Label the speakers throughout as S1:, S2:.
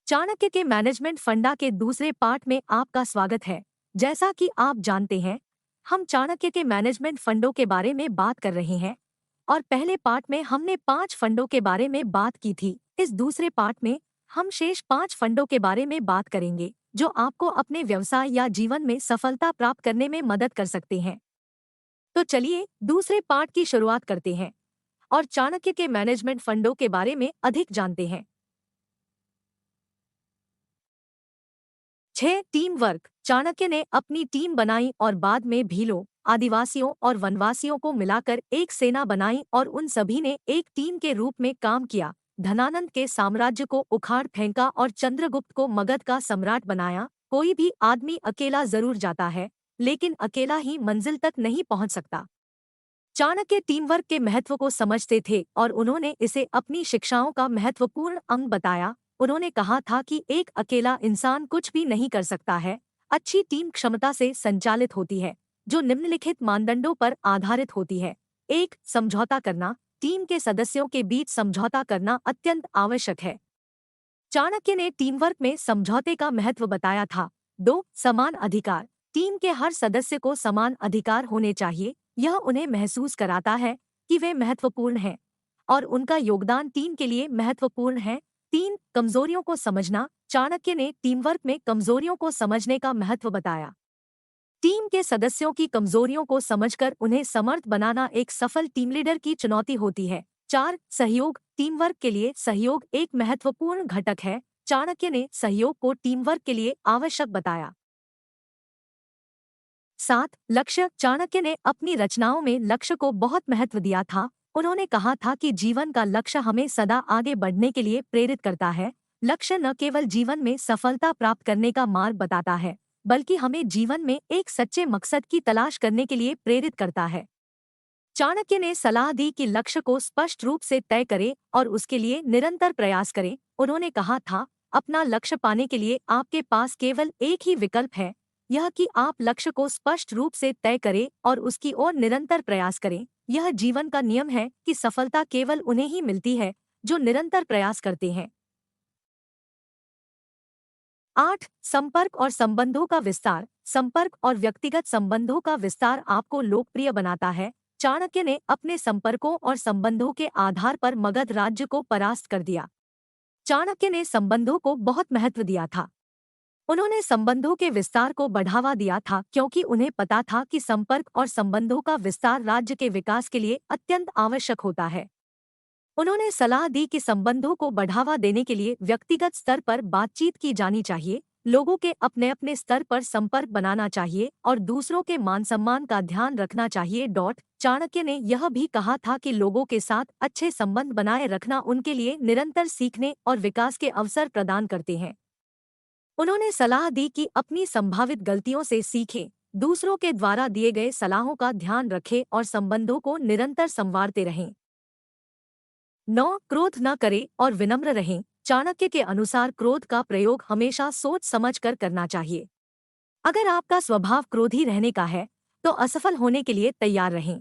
S1: चाणक्य के मैनेजमेंट फंडा के दूसरे पार्ट में आपका स्वागत है। जैसा कि आप जानते हैं, हम चाणक्य के मैनेजमेंट फंडों के बारे में बात कर रहे हैं और पहले पार्ट में हमने 5 फंडों के बारे में बात की थी। इस दूसरे पार्ट में हम शेष 5 फंडों के बारे में बात करेंगे जो आपको अपने व्यवसाय या जीवन में सफलता प्राप्त करने में मदद कर सकते हैं। तो चलिए दूसरे पार्ट की शुरुआत करते हैं और चाणक्य के मैनेजमेंट फंडों के बारे में अधिक जानते हैं। 6 टीम वर्क। चाणक्य ने अपनी टीम बनाई और बाद में भीलों, आदिवासियों और वनवासियों को मिलाकर एक सेना बनाई और उन सभी ने एक टीम के रूप में काम किया। धनानंद के साम्राज्य को उखाड़ फेंका और चंद्रगुप्त को मगध का सम्राट बनाया। कोई भी आदमी अकेला जरूर जाता है, लेकिन अकेला ही मंजिल तक नहीं पहुंच सकता। चाणक्य टीम वर्क के महत्व को समझते थे और उन्होंने इसे अपनी शिक्षाओं का महत्वपूर्ण अंग बताया। उन्होंने कहा था कि एक अकेला इंसान कुछ भी नहीं कर सकता है। अच्छी टीम क्षमता से संचालित होती है, जो निम्नलिखित मानदंडों पर आधारित होती है। 1. समझौता करना। टीम के सदस्यों के बीच समझौता करना अत्यंत आवश्यक है। चाणक्य ने टीम वर्क में समझौते का महत्व बताया था। 2. समान अधिकार। टीम के हर सदस्य को समान अधिकार होने चाहिए। यह उन्हें महसूस कराता है कि वे महत्वपूर्ण हैं और उनका योगदान टीम के लिए महत्वपूर्ण है। 3. कमजोरियों को समझना। चाणक्य ने टीम वर्क में कमजोरियों को समझने का महत्व बताया। टीम के सदस्यों की कमजोरियों को समझकर उन्हें समर्थ बनाना एक सफल टीम लीडर की चुनौती होती है। 4. सहयोग। टीम वर्क के लिए सहयोग एक महत्वपूर्ण घटक है। चाणक्य ने सहयोग को टीम वर्क के लिए आवश्यक बताया। 7. लक्ष्य। चाणक्य ने अपनी रचनाओं में लक्ष्य को बहुत महत्व दिया था। उन्होंने कहा था कि जीवन का लक्ष्य हमें सदा आगे बढ़ने के लिए प्रेरित करता है। लक्ष्य न केवल जीवन में सफलता प्राप्त करने का मार्ग बताता है, बल्कि हमें जीवन में एक सच्चे मकसद की तलाश करने के लिए प्रेरित करता है। चाणक्य ने सलाह दी कि लक्ष्य को स्पष्ट रूप से तय करें और उसके लिए निरंतर प्रयास करें। उन्होंने कहा था, अपना लक्ष्य पाने के लिए आपके पास केवल एक ही विकल्प है, यह कि आप लक्ष्य को स्पष्ट रूप से तय करें और उसकी ओर निरंतर प्रयास करें। यह जीवन का नियम है कि सफलता केवल उन्हें ही मिलती है जो निरंतर प्रयास करते हैं। 8. संपर्क और संबंधों का विस्तार। संपर्क और व्यक्तिगत संबंधों का विस्तार आपको लोकप्रिय बनाता है। चाणक्य ने अपने संपर्कों और संबंधों के आधार पर मगध राज्य को परास्त कर दिया। चाणक्य ने संबंधों को बहुत महत्व दिया था। उन्होंने संबंधों के विस्तार को बढ़ावा दिया था क्योंकि उन्हें पता था कि संपर्क और संबंधों का विस्तार राज्य के विकास के लिए अत्यंत आवश्यक होता है। उन्होंने सलाह दी कि संबंधों को बढ़ावा देने के लिए व्यक्तिगत स्तर पर बातचीत की जानी चाहिए, लोगों के अपने अपने स्तर पर संपर्क बनाना चाहिए और दूसरों के मान सम्मान का ध्यान रखना चाहिए। चाणक्य ने यह भी कहा था कि लोगों के साथ अच्छे संबंध बनाए रखना उनके लिए निरंतर सीखने और विकास के अवसर प्रदान करते हैं। उन्होंने सलाह दी कि अपनी संभावित गलतियों से सीखें, दूसरों के द्वारा दिए गए सलाहों का ध्यान रखें और संबंधों को निरंतर संवारते रहें। 9. क्रोध न करें और विनम्र रहें। चाणक्य के अनुसार क्रोध का प्रयोग हमेशा सोच समझकर करना चाहिए। अगर आपका स्वभाव क्रोधी रहने का है, तो असफल होने के लिए तैयार रहें।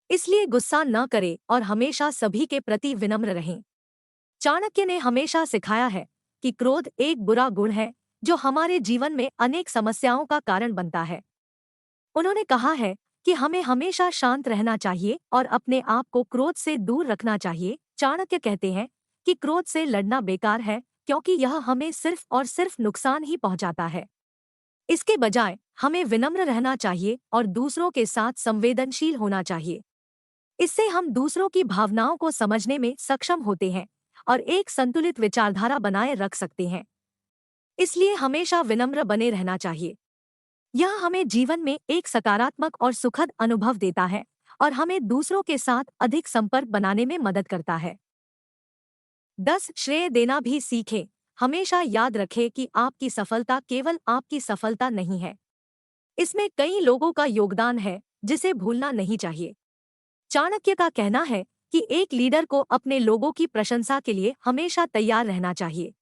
S1: इसलिए गुस्सा न करें और हमेशा सभी के प्रति विनम्र रहें। चाणक्य ने हमेशा सिखाया है कि क्रोध एक बुरा गुण है जो हमारे जीवन में अनेक समस्याओं का कारण बनता है। उन्होंने कहा है कि हमें हमेशा शांत रहना चाहिए और अपने आप को क्रोध से दूर रखना चाहिए। चाणक्य कहते हैं कि क्रोध से लड़ना बेकार है क्योंकि यह हमें सिर्फ और सिर्फ नुकसान ही पहुंचाता है। इसके बजाय हमें विनम्र रहना चाहिए और दूसरों के साथ संवेदनशील होना चाहिए। इससे हम दूसरों की भावनाओं को समझने में सक्षम होते हैं और एक संतुलित विचारधारा बनाए रख सकते हैं। इसलिए हमेशा विनम्र बने रहना चाहिए। यह हमें जीवन में एक सकारात्मक और सुखद अनुभव देता है और हमें दूसरों के साथ अधिक संपर्क बनाने में मदद करता है। 10. श्रेय देना भी सीखें। हमेशा याद रखें कि आपकी सफलता केवल आपकी सफलता नहीं है, इसमें कई लोगों का योगदान है जिसे भूलना नहीं चाहिए। चाणक्य का कहना है कि एक लीडर को अपने लोगों की प्रशंसा के लिए हमेशा तैयार रहना चाहिए।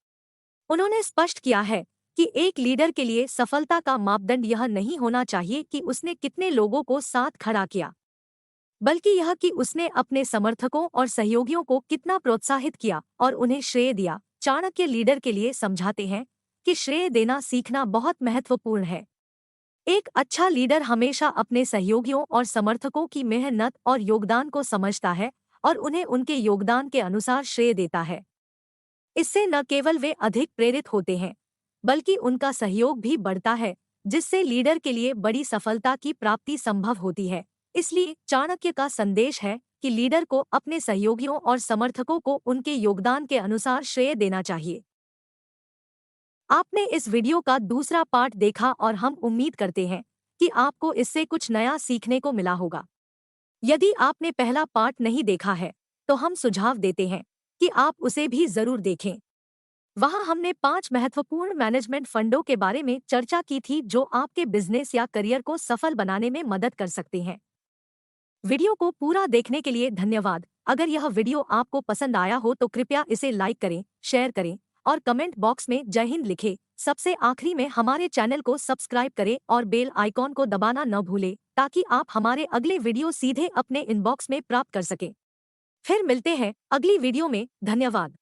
S1: उन्होंने स्पष्ट किया है कि एक लीडर के लिए सफलता का मापदंड यह नहीं होना चाहिए कि उसने कितने लोगों को साथ खड़ा किया, बल्कि यह कि उसने अपने समर्थकों और सहयोगियों को कितना प्रोत्साहित किया और उन्हें श्रेय दिया। चाणक्य लीडर के लिए समझाते हैं कि श्रेय देना सीखना बहुत महत्वपूर्ण है। एक अच्छा लीडर हमेशा अपने सहयोगियों और समर्थकों की मेहनत और योगदान को समझता है और उन्हें उनके योगदान के अनुसार श्रेय देता है। इससे न केवल वे अधिक प्रेरित होते हैं, बल्कि उनका सहयोग भी बढ़ता है, जिससे लीडर के लिए बड़ी सफलता की प्राप्ति संभव होती है। इसलिए चाणक्य का संदेश है कि लीडर को अपने सहयोगियों और समर्थकों को उनके योगदान के अनुसार श्रेय देना चाहिए। आपने इस वीडियो का दूसरा पार्ट देखा और हम उम्मीद करते हैं कि आपको इससे कुछ नया सीखने को मिला होगा। यदि आपने पहला पार्ट नहीं देखा है, तो हम सुझाव देते हैं कि आप उसे भी जरूर देखें। वहां हमने 5 महत्वपूर्ण मैनेजमेंट फंडों के बारे में चर्चा की थी जो आपके बिजनेस या करियर को सफल बनाने में मदद कर सकते हैं। वीडियो को पूरा देखने के लिए धन्यवाद। अगर यह वीडियो आपको पसंद आया हो तो कृपया इसे लाइक करें, शेयर करें और कमेंट बॉक्स में जय हिंद लिखें। सबसे आखिरी में हमारे चैनल को सब्सक्राइब करें और बेल आइकॉन को दबाना न भूलें ताकि आप हमारे अगले वीडियो सीधे अपने इनबॉक्स में प्राप्त कर सकें। फिर मिलते हैं अगली वीडियो में। धन्यवाद।